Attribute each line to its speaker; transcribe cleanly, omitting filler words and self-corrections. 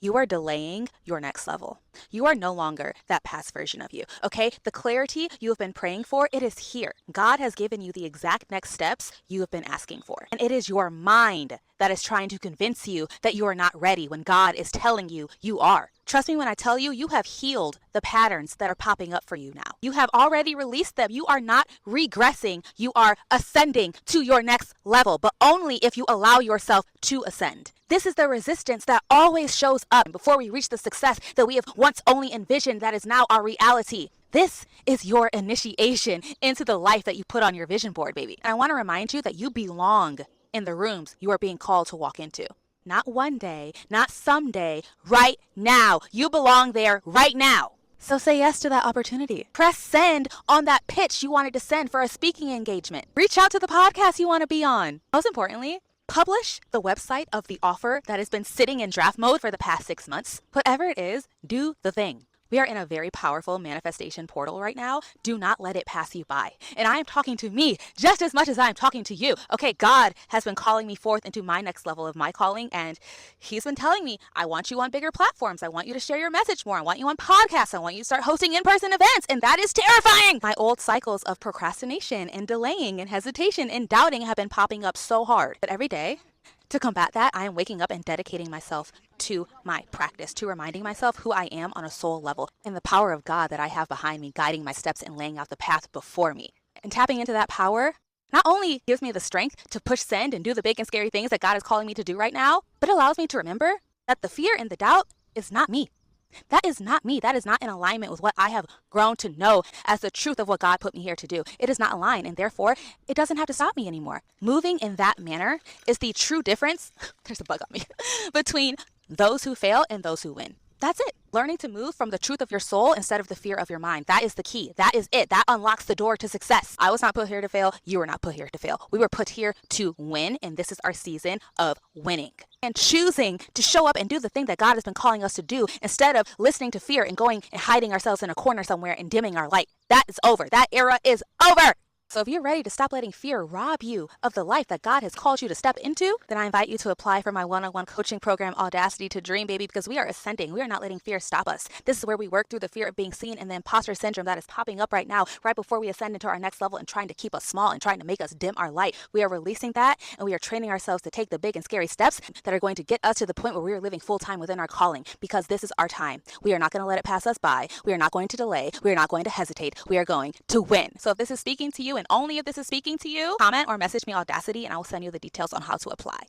Speaker 1: You are delaying your next level. You are no longer that past version of you, okay? The clarity you have been praying for, it is here. God has given you the exact next steps you have been asking for. And it is your mind that is trying to convince you that you are not ready when God is telling you you are. Trust me when I tell you, you have healed the patterns that are popping up for you now. You have already released them. You are not regressing. You are ascending to your next level, but only if you allow yourself to ascend. This is the resistance that always shows up before we reach the success that we have once only envisioned that is now our reality. This is your initiation into the life that you put on your vision board, baby. And I want to remind you that you belong in the rooms you are being called to walk into. Not one day, not someday, right now. You belong there right now. So say yes to that opportunity. Press send on that pitch you wanted to send for a speaking engagement. Reach out to the podcast you want to be on. Most importantly, publish the website of the offer that has been sitting in draft mode for the past 6 months. Whatever it is, do the thing. We are in a very powerful manifestation portal right now. Do not let it pass you by. And I am talking to me just as much as I am talking to you. Okay, God has been calling me forth into my next level of my calling. And he's been telling me, I want you on bigger platforms. I want you to share your message more. I want you on podcasts. I want you to start hosting in-person events. And that is terrifying. My old cycles of procrastination and delaying and hesitation and doubting have been popping up so hard. But every day, to combat that, I am waking up and dedicating myself to my practice, to reminding myself who I am on a soul level and the power of God that I have behind me, guiding my steps and laying out the path before me. And tapping into that power not only gives me the strength to push send and do the big and scary things that God is calling me to do right now, but allows me to remember that the fear and the doubt is not me. That is not me. That is not in alignment with what I have grown to know as the truth of what God put me here to do. It is not aligned, and therefore, it doesn't have to stop me anymore. Moving in that manner is the true difference, there's a bug on me, between those who fail and those who win. That's it. Learning to move from the truth of your soul instead of the fear of your mind. That is the key. That is it. That unlocks the door to success. I was not put here to fail. You were not put here to fail. We were put here to win, and this is our season of winning. And choosing to show up and do the thing that God has been calling us to do instead of listening to fear and going and hiding ourselves in a corner somewhere and dimming our light. That is over. That era is over. So if you're ready to stop letting fear rob you of the life that God has called you to step into, then I invite you to apply for my one-on-one coaching program, Audacity to Dream, baby, because we are ascending. We are not letting fear stop us. This is where we work through the fear of being seen and the imposter syndrome that is popping up right now, right before we ascend into our next level and trying to keep us small and trying to make us dim our light. We are releasing that, and we are training ourselves to take the big and scary steps that are going to get us to the point where we are living full-time within our calling, because this is our time. We are not going to let it pass us by. We are not going to delay. We are not going to hesitate. We are going to win. So if this is speaking to you, and only if this is speaking to you, comment or message me Audacity and I will send you the details on how to apply.